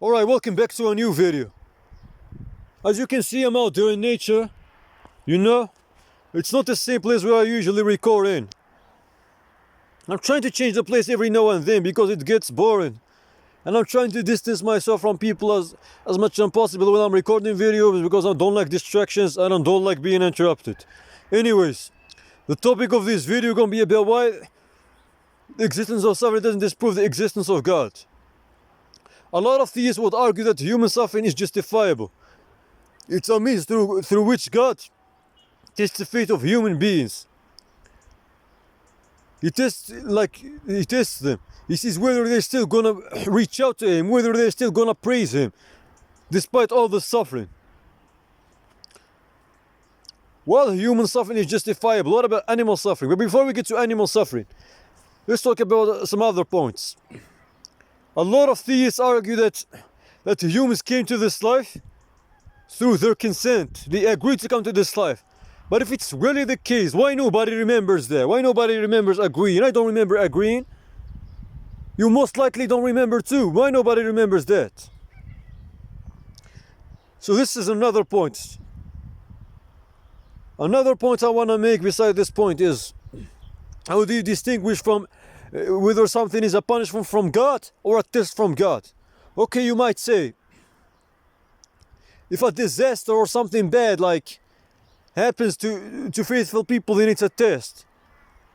Alright, welcome back to a new video. As you can see, I'm out there in nature. You know, it's not the same place where I usually record in. I'm trying to change the place every now and then because it gets boring. And I'm trying to distance myself from people as much as possible when I'm recording videos because I don't like distractions and I don't like being interrupted. Anyways, the topic of this video is going to be about why the existence of suffering doesn't disprove the existence of God. A lot of theists would argue that human suffering is justifiable. It's a means through which God tests the fate of human beings. He tests them. He sees whether they're still gonna reach out to him, whether they're still gonna praise him, despite all the suffering. While human suffering is justifiable, what about animal suffering? But before we get to animal suffering, let's talk about some other points. A lot of theists argue that humans came to this life through their consent. They agreed to come to this life. But if it's really the case, why nobody remembers that? Why nobody remembers agreeing? I don't remember agreeing. You most likely don't remember too. Why nobody remembers that? So this is another point. Another point I want to make beside this point is, how do you distinguish from whether something is a punishment from God or a test from God? Okay, you might say, if a disaster or something bad like happens to faithful people, then it's a test.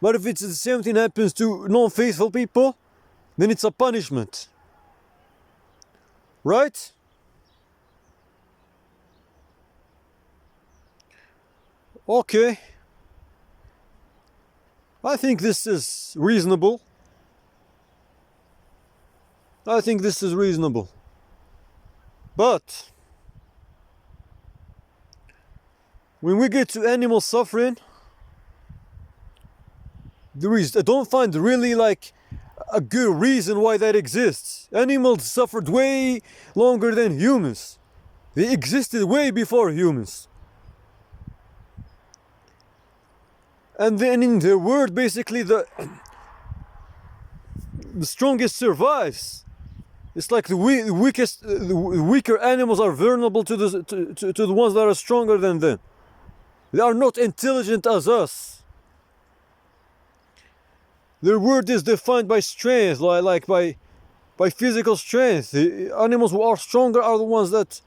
But if it's the same thing happens to non-faithful people, then it's a punishment. Right? Okay. I think this is reasonable. But when we get to animal suffering, I don't find really like a good reason why that exists. Animals suffered way longer than humans. They existed way before humans. And then in their word, basically the strongest survives. It's like the weaker animals are vulnerable to the ones that are stronger than them. They are not intelligent as us. Their word is defined by strength, like by physical strength. The animals who are stronger are the ones that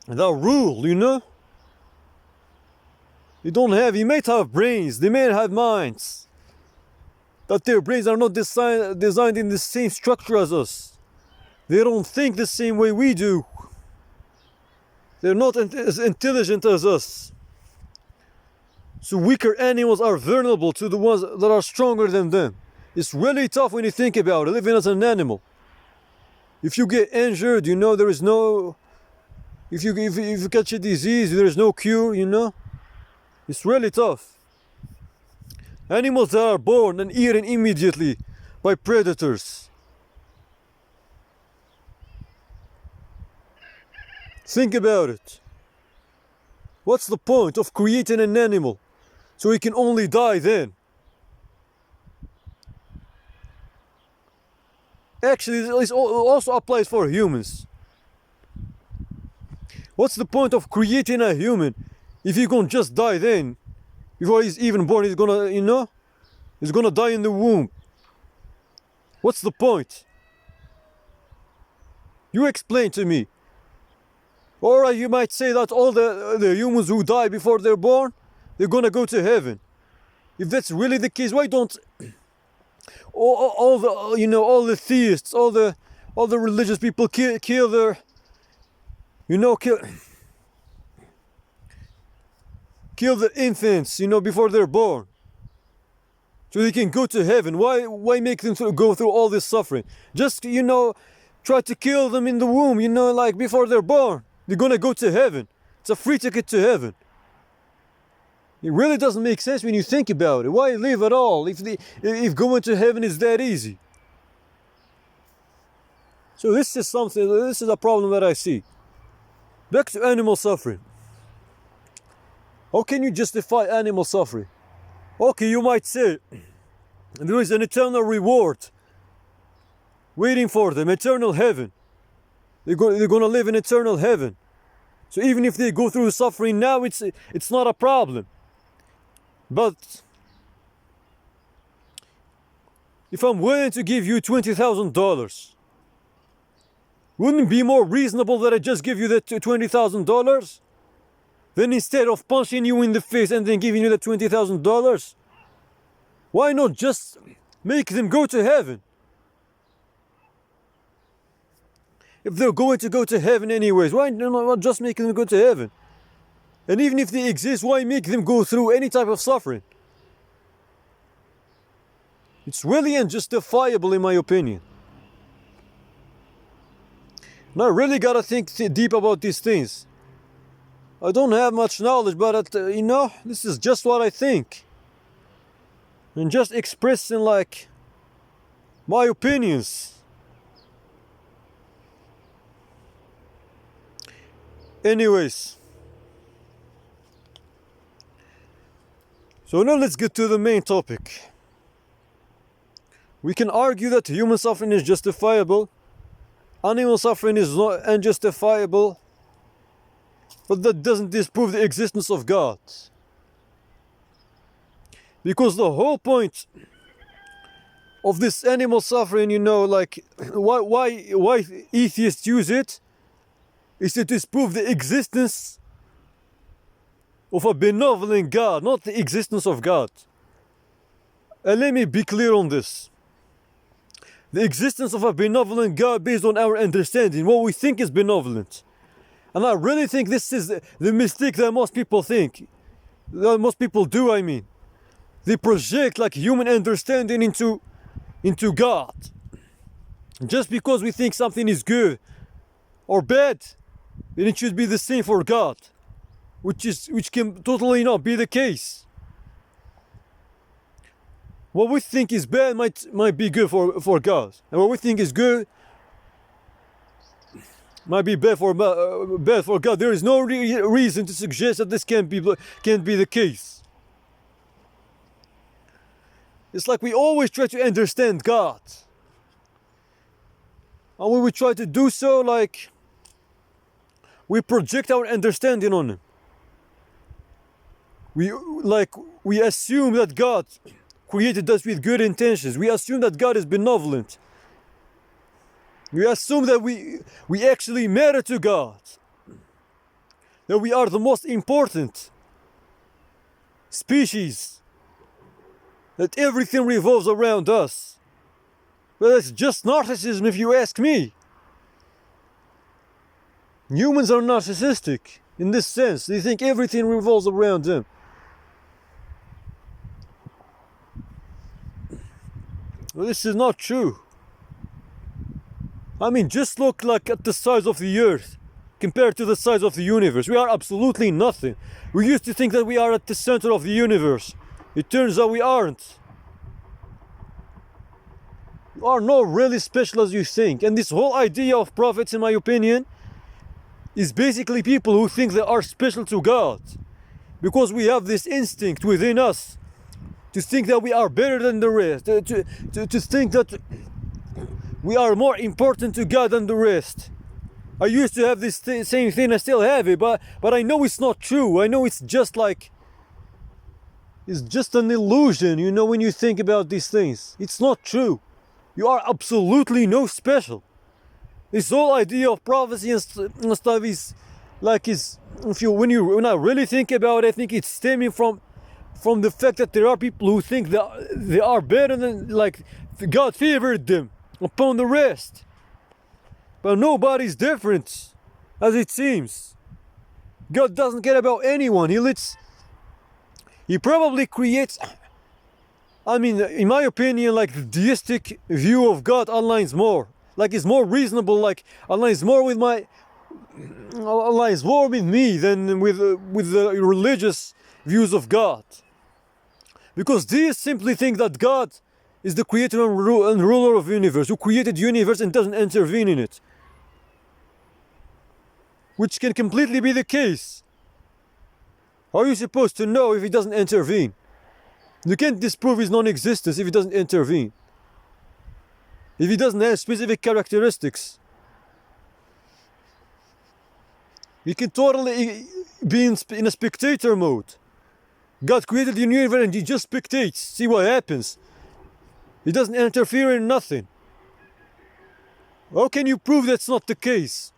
rule, you know? They might have brains, they may have minds, but their brains are not designed in the same structure as us. They don't think the same way we do. They're not as intelligent as us. So weaker animals are vulnerable to the ones that are stronger than them. It's really tough when you think about it, living as an animal. If you get injured, you know, there is no... If you catch a disease, there is no cure, you know. It's really tough. Animals that are born and eaten immediately by predators. Think about it. What's the point of creating an animal so he can only die then? Actually, this also applies for humans. What's the point of creating a human if he can just die then? Before he's even born, he's gonna, you know, he's gonna die in the womb. What's the point? You explain to me. Or you might say that all the humans who die before they're born, they're gonna go to heaven. If that's really the case, why don't all the theists, all the religious people kill their, you know, kill the infants, you know, before they're born, so they can go to heaven? Why make them go through all this suffering? Just, you know, try to kill them in the womb, you know, like before they're born. They're gonna go to heaven. It's a free ticket to heaven. It really doesn't make sense when you think about it. Why live at all if going to heaven is that easy? So this is a problem that I see. Back to animal suffering. How can you justify animal suffering? Okay, you might say there is an eternal reward waiting for them, eternal heaven. They're going to live in eternal heaven. So even if they go through suffering now, it's not a problem. But if I'm willing to give you $20,000, wouldn't it be more reasonable that I just give you that $20,000? Then instead of punching you in the face and then giving you the $20,000, why not just make them go to heaven? If they're going to go to heaven anyways, why not just make them go to heaven? And even if they exist, why make them go through any type of suffering? It's really unjustifiable in my opinion. And I really gotta think deep about these things. I don't have much knowledge, but this is just what I think. And just expressing like my opinions. Anyways. So now let's get to the main topic. We can argue that human suffering is justifiable. Animal suffering is not unjustifiable. But that doesn't disprove the existence of God. Because the whole point of this animal suffering, why atheists use it, is to disprove the existence of a benevolent God, not the existence of God. And let me be clear on this. The existence of a benevolent God based on our understanding, what we think is benevolent. And I really think this is the mistake that most people think. That most people do, I mean. They project like human understanding into God. Just because we think something is good or bad, then it should be the same for God. Which can totally not be the case. What we think is bad might be good for God. And what we think is good might be bad for God. There is no reason to suggest that this can't be the case. It's like we always try to understand God. And when we try to do so, like, we project our understanding on Him. We assume that God created us with good intentions. We assume that God is benevolent. We assume that we actually matter to God. That we are the most important species. That everything revolves around us. But that's just narcissism if you ask me. Humans are narcissistic in this sense. They think everything revolves around them. Well, this is not true. I mean, just look like at the size of the earth compared to the size of the universe. We are absolutely nothing. We used to think that we are at the center of the universe. It turns out we aren't. You are not really special as you think. And this whole idea of prophets, in my opinion, is basically people who think they are special to God. Because we have this instinct within us to think that we are better than the rest. To think that we are more important to God than the rest. I used to have this same thing, I still have it, but I know it's not true. I know it's just an illusion, when you think about these things. It's not true. You are absolutely no special. This whole idea of prophecy and stuff is when I really think about it, I think it's stemming from the fact that there are people who think that they are better than, like, God favored them upon the rest. But nobody's different, as it seems. God doesn't care about anyone. He probably creates, in my opinion, like, the deistic view of God aligns more. Like, it's more reasonable, like, aligns more with me than with the religious views of God. Because deists simply think that God is the creator and ruler of the universe, who created the universe and doesn't intervene in it. Which can completely be the case. How are you supposed to know if he doesn't intervene? You can't disprove his non-existence if he doesn't intervene. if he doesn't have specific characteristics. He can totally be in a spectator mode. God created the universe and he just spectates, see what happens. He doesn't interfere in nothing. How can you prove that's not the case?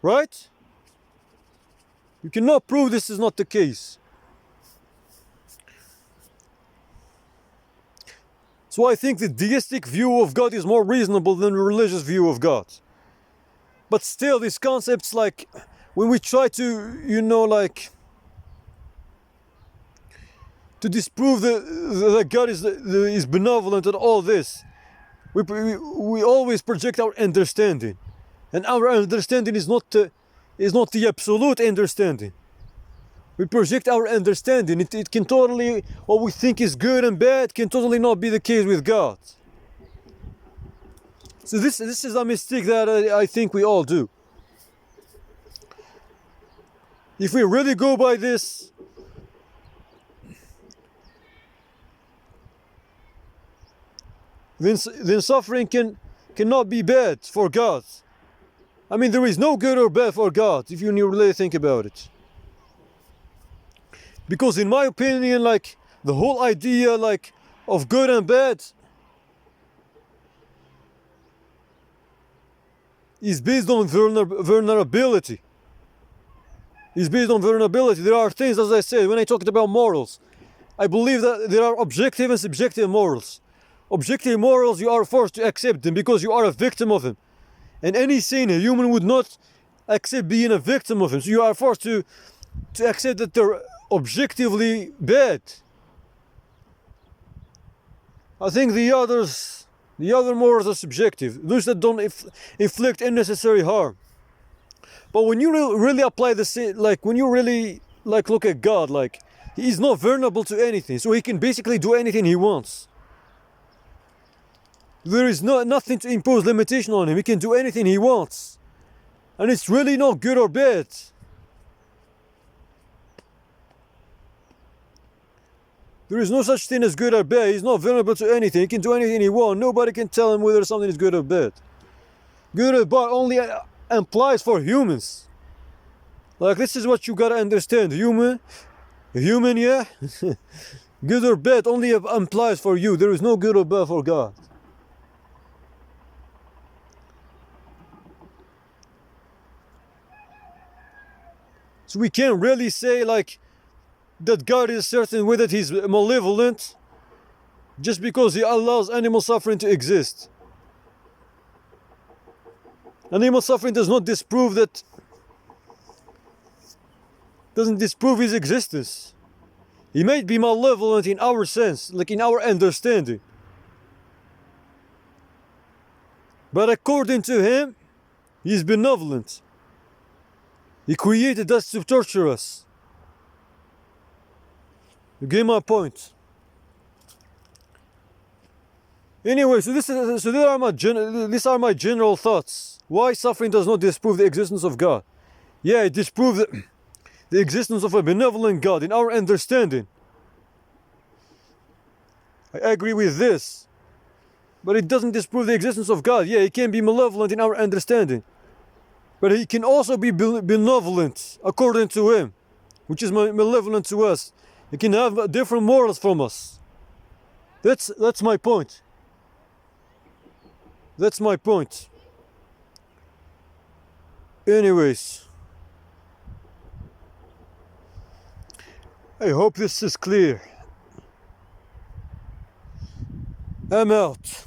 Right? You cannot prove this is not the case. So I think the deistic view of God is more reasonable than the religious view of God. But still, these concepts, like, when we try to, to disprove that God is benevolent and all this, we always project our understanding. And our understanding is not the absolute understanding. We project our understanding. It can totally, what we think is good and bad can totally not be the case with God. So this is a mistake that I think we all do. If we really go by this, then suffering cannot be bad for God. I mean, there is no good or bad for God if you really think about it. Because in my opinion, like, the whole idea, like, of good and bad is based on vulnerability. Is based on vulnerability. There are things, as I said, when I talked about morals, I believe that there are objective and subjective morals. Objective morals, you are forced to accept them because you are a victim of them. And any sane human would not accept being a victim of them. So you are forced to accept that they're objectively bad. I think the other morals are subjective, those that don't inflict unnecessary harm. But when you really apply the, like, when you really, like, look at God, like, he is not vulnerable to anything, so he can basically do anything he wants. There is nothing to impose limitation on him. He can do anything he wants, and it's really not good or bad. There is no such thing as good or bad. He's not vulnerable to anything. He can do anything he wants. Nobody can tell him whether something is good or bad. Good or bad only applies for humans. Like, this is what you gotta understand. Human, yeah. Good or bad only applies for you. There is no good or bad for God. So we can't really say, like, that God is a certain way, that he's malevolent just because he allows animal suffering to exist. Animal suffering does not disprove that, doesn't disprove his existence. He might be malevolent in our sense, like in our understanding, but according to him, he is benevolent. He created us to torture us. You get my point? Anyway, so these are my general thoughts. Why suffering does not disprove the existence of God? Yeah, it disproves the existence of a benevolent God in our understanding. I agree with this. But it doesn't disprove the existence of God. Yeah, he can be malevolent in our understanding, but he can also be benevolent according to him, which is malevolent to us. He can have different morals from us. That's my point. That's my point. Anyways, I hope this is clear. I'm out.